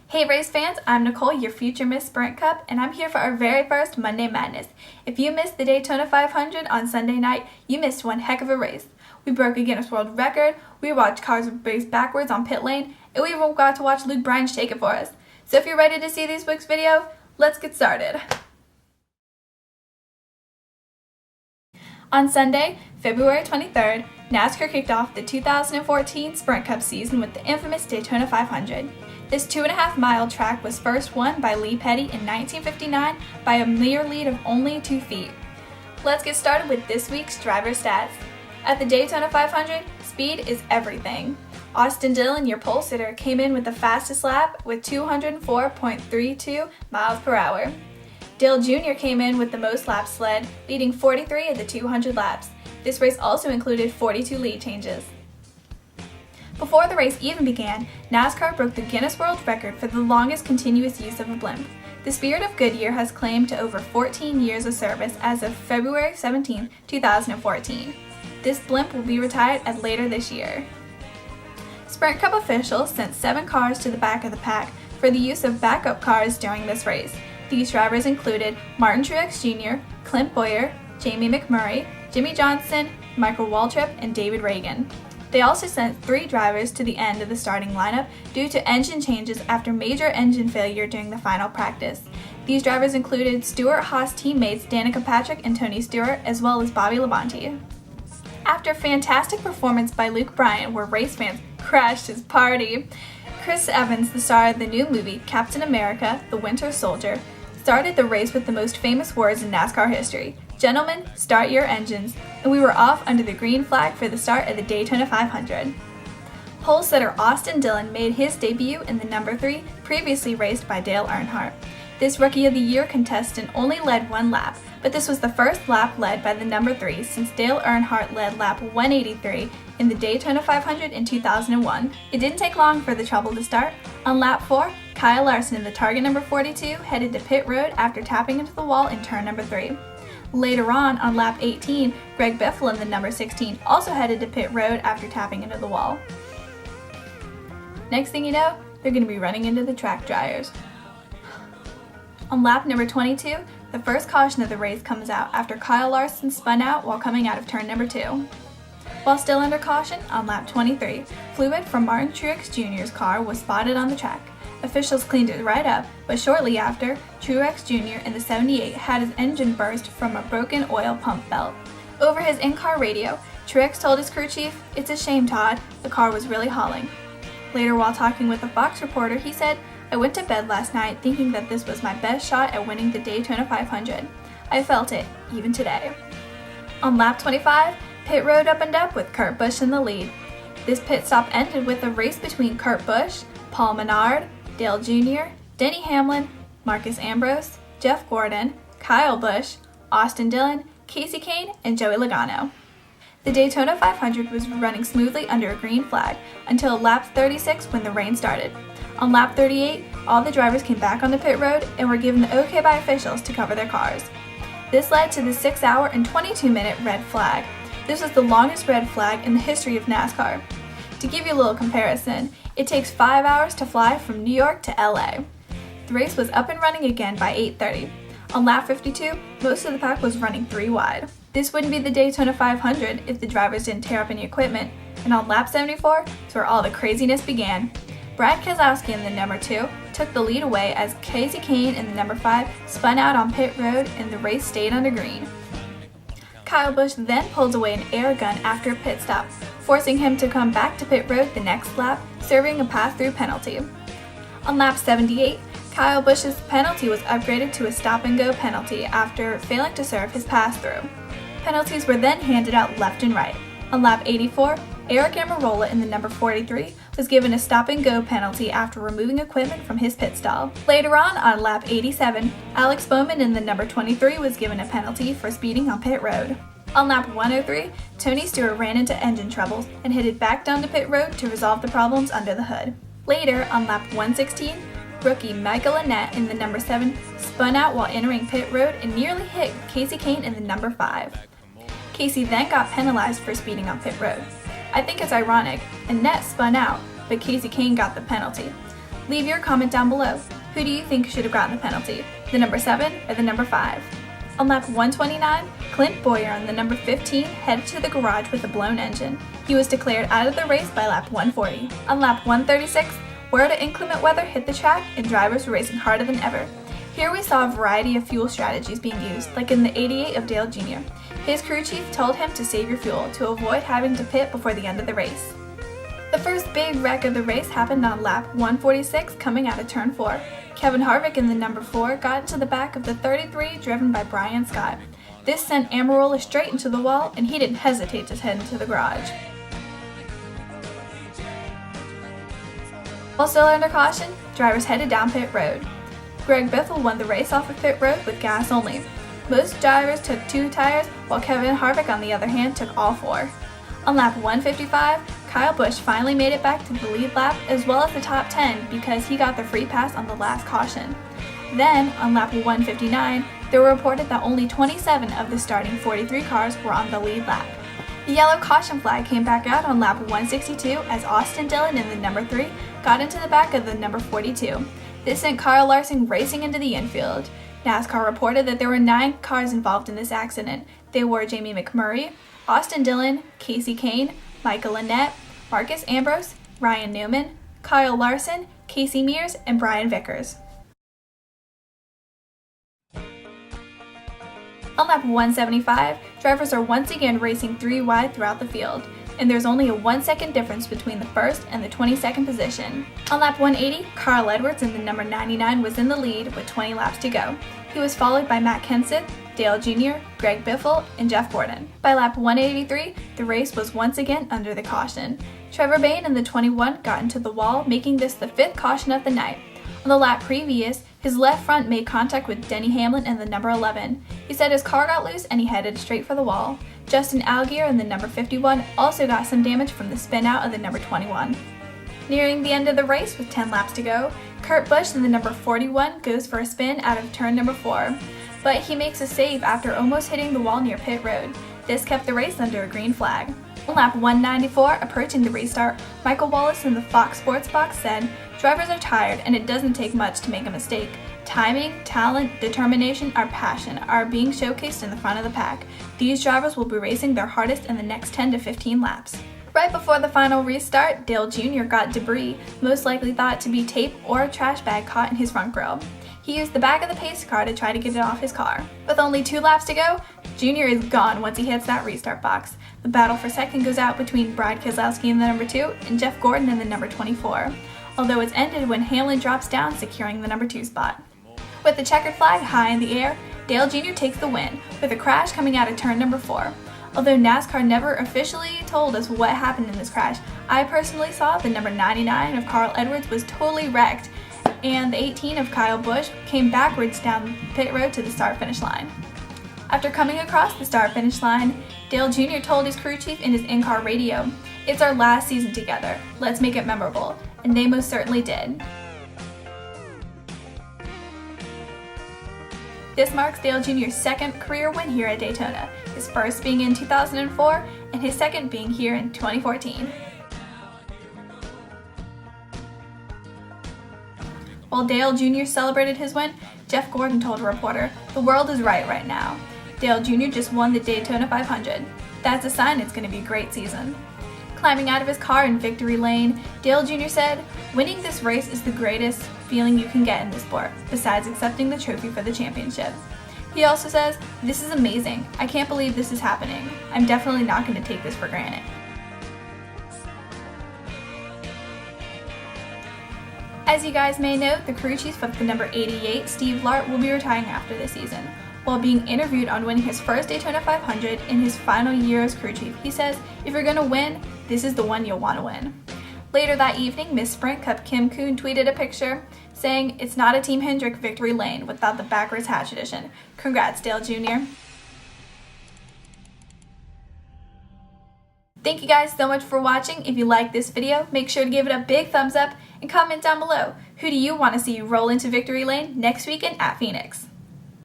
Hey race fans, I'm Nicole, your future Miss Sprint Cup, and I'm here for our very first Monday Madness. If you missed the Daytona 500 on Sunday night, you missed one heck of a race. We broke a Guinness World Record, we watched cars race backwards on pit lane, and we even got to watch Luke Bryan take it for us. So if you're ready to see this week's video, let's get started. On Sunday, February 23rd, NASCAR kicked off the 2014 Sprint Cup season with the infamous Daytona 500. This 2.5-mile track was first won by Lee Petty in 1959 by a mere lead of only 2 feet. Let's get started with this week's driver stats. At the Daytona 500, speed is everything. Austin Dillon, your pole sitter, came in with the fastest lap with 204.32 miles per hour. Dale Jr. came in with the most laps led, leading 43 of the 200 laps. This race also included 42 lead changes. Before the race even began, NASCAR broke the Guinness World Record for the longest continuous use of a blimp. The Spirit of Goodyear has claimed to over 14 years of service as of February 17, 2014. This blimp will be retired at later this year. Sprint Cup officials sent 7 cars to the back of the pack for the use of backup cars during this race. These drivers included Martin Truex Jr., Clint Bowyer, Jamie McMurray, Jimmy Johnson, Michael Waltrip, and David Reagan. They also sent 3 drivers to the end of the starting lineup due to engine changes after major engine failure during the final practice. These drivers included Stewart-Haas teammates Danica Patrick and Tony Stewart, as well as Bobby Labonte. After a fantastic performance by Luke Bryan, where race fans crashed his party, Chris Evans, the star of the new movie Captain America: The Winter Soldier, started the race with the most famous words in NASCAR history: "Gentlemen, start your engines," and we were off under the green flag for the start of the Daytona 500. Pole sitter Austin Dillon made his debut in the number 3, previously raced by Dale Earnhardt. This Rookie of the Year contestant only led 1 lap, but this was the first lap led by the number 3 since Dale Earnhardt led lap 183 in the Daytona 500 in 2001. It didn't take long for the trouble to start. On lap 4, Kyle Larson in the target number 42 headed to pit road after tapping into the wall in turn number 3. Later on lap 18, Greg Biffle in the number 16 also headed to pit road after tapping into the wall. Next thing you know, they're going to be running into the track dryers. On lap number 22, the first caution of the race comes out after Kyle Larson spun out while coming out of turn number 2. While still under caution, on lap 23, fluid from Martin Truex Jr.'s car was spotted on the track. Officials cleaned it right up, but shortly after, Truex Jr. in the 78 had his engine burst from a broken oil pump belt. Over his in-car radio, Truex told his crew chief, "It's a shame, Todd, the car was really hauling." Later, while talking with a Fox reporter, he said, "I went to bed last night thinking that this was my best shot at winning the Daytona 500. I felt it, even today." On lap 25, pit road opened up with Kurt Busch in the lead. This pit stop ended with a race between Kurt Busch, Paul Menard, Dale Jr., Denny Hamlin, Marcus Ambrose, Jeff Gordon, Kyle Busch, Austin Dillon, Casey Kane, and Joey Logano. The Daytona 500 was running smoothly under a green flag until lap 36 when the rain started. On lap 38, all the drivers came back on the pit road and were given the okay by officials to cover their cars. This led to the 6-hour and 22-minute red flag. This was the longest red flag in the history of NASCAR. To give you a little comparison, it takes 5 hours to fly from New York to LA. The race was up and running again by 8:30. On lap 52, most of the pack was running 3 wide. This wouldn't be the Daytona 500 if the drivers didn't tear up any equipment, and on lap 74 is where all the craziness began. Brad Keselowski in the number 2 took the lead away as Casey Kane in the number 5 spun out on pit road and the race stayed under green. Kyle Busch then pulled away an air gun after a pit stop, forcing him to come back to pit road the next lap, serving a pass-through penalty. On lap 78, Kyle Busch's penalty was upgraded to a stop-and-go penalty after failing to serve his pass-through. Penalties were then handed out left and right. On lap 84, Eric Almirola in the number 43 was given a stop-and-go penalty after removing equipment from his pit stall. Later on lap 87, Alex Bowman in the number 23 was given a penalty for speeding on pit road. On lap 103, Tony Stewart ran into engine troubles and headed back down to pit road to resolve the problems under the hood. Later, on lap 116, rookie Michael Annett in the number 7 spun out while entering pit road and nearly hit Casey Kane in the number 5. Casey then got penalized for speeding on pit road. I think it's ironic, Annett spun out, but Casey Kane got the penalty. Leave your comment down below. Who do you think should have gotten the penalty? The number 7 or the number 5? On lap 129, Clint Boyer on the number 15 headed to the garage with a blown engine. He was declared out of the race by lap 140. On lap 136, word of inclement weather hit the track and drivers were racing harder than ever. Here we saw a variety of fuel strategies being used, like in the 88 of Dale Jr. His crew chief told him to save your fuel to avoid having to pit before the end of the race. The first big wreck of the race happened on lap 146 coming out of turn 4. Kevin Harvick in the number 4 got into the back of the 33 driven by Brian Scott. This sent Amarola straight into the wall and he didn't hesitate to head into the garage. While still under caution, drivers headed down pit road. Greg Biffle won the race off of pit road with gas only. Most drivers took 2 tires while Kevin Harvick on the other hand took all 4. On lap 155, Kyle Busch finally made it back to the lead lap as well as the top 10 because he got the free pass on the last caution. Then, on lap 159, they were reported that only 27 of the starting 43 cars were on the lead lap. The yellow caution flag came back out on lap 162 as Austin Dillon in the number 3 got into the back of the number 42. This sent Kyle Larson racing into the infield. NASCAR reported that there were 9 cars involved in this accident. They were Jamie McMurray, Austin Dillon, Casey Kane, Michael Annett, Marcus Ambrose, Ryan Newman, Kyle Larson, Casey Mears, and Brian Vickers. On lap 175, drivers are once again racing 3 wide throughout the field, and there's only a 1-second difference between the first and the 22nd position. On lap 180, Carl Edwards in the number 99 was in the lead with 20 laps to go. He was followed by Matt Kenseth, Dale Jr., Greg Biffle, and Jeff Gordon. By lap 183, the race was once again under the caution. Trevor Bayne in the 21 got into the wall, making this the 5th caution of the night. On the lap previous, his left front made contact with Denny Hamlin in the number 11. He said his car got loose and he headed straight for the wall. Justin Allgaier in the number 51 also got some damage from the spin out of the number 21. Nearing the end of the race with 10 laps to go, Kurt Busch in the number 41 goes for a spin out of turn number 4. But he makes a save after almost hitting the wall near pit road. This kept the race under a green flag. On lap 194, approaching the restart, Michael Wallace in the Fox Sports box said, "Drivers are tired and it doesn't take much to make a mistake. Timing, talent, determination, our passion are being showcased in the front of the pack. These drivers will be racing their hardest in the next 10 to 15 laps." Right before the final restart, Dale Jr. got debris, most likely thought to be tape or a trash bag caught in his front grille. He used the back of the pace car to try to get it off his car. With only 2 laps to go, Jr. is gone once he hits that restart box. The battle for second goes out between Brad Keselowski in the number 2 and Jeff Gordon in the number 24, although it's ended when Hamlin drops down, securing the number 2 spot. With the checkered flag high in the air, Dale Jr. takes the win, with a crash coming out of turn number 4. Although NASCAR never officially told us what happened in this crash, I personally saw the number 99 of Carl Edwards was totally wrecked, and the 18 of Kyle Busch came backwards down pit road to the start-finish line. After coming across the start-finish line, Dale Jr. told his crew chief in his in-car radio, "It's our last season together. Let's make it memorable." And they most certainly did. This marks Dale Jr.'s 2nd career win here at Daytona, his first being in 2004 and his 2nd being here in 2014. While Dale Jr. celebrated his win, Jeff Gordon told a reporter, "The world is right now. Dale Jr. just won the Daytona 500. That's a sign it's going to be a great season." Climbing out of his car in victory lane, Dale Jr. said, "Winning this race is the greatest feeling you can get in this sport, besides accepting the trophy for the championship." He also says, "This is amazing. I can't believe this is happening. I'm definitely not going to take this for granted." As you guys may know, the crew chief of the number 88, Steve Lart, will be retiring after this season. While being interviewed on winning his first Daytona 500 in his final year as crew chief, he says, "If you're going to win, this is the one you'll want to win." Later that evening, Miss Sprint Cup Kim Kuhn tweeted a picture saying, "It's not a Team Hendrick victory lane without the backwards hat tradition. Congrats, Dale Jr." Thank you guys so much for watching. If you like this video, make sure to give it a big thumbs up and comment down below. Who do you want to see roll into victory lane next weekend at Phoenix?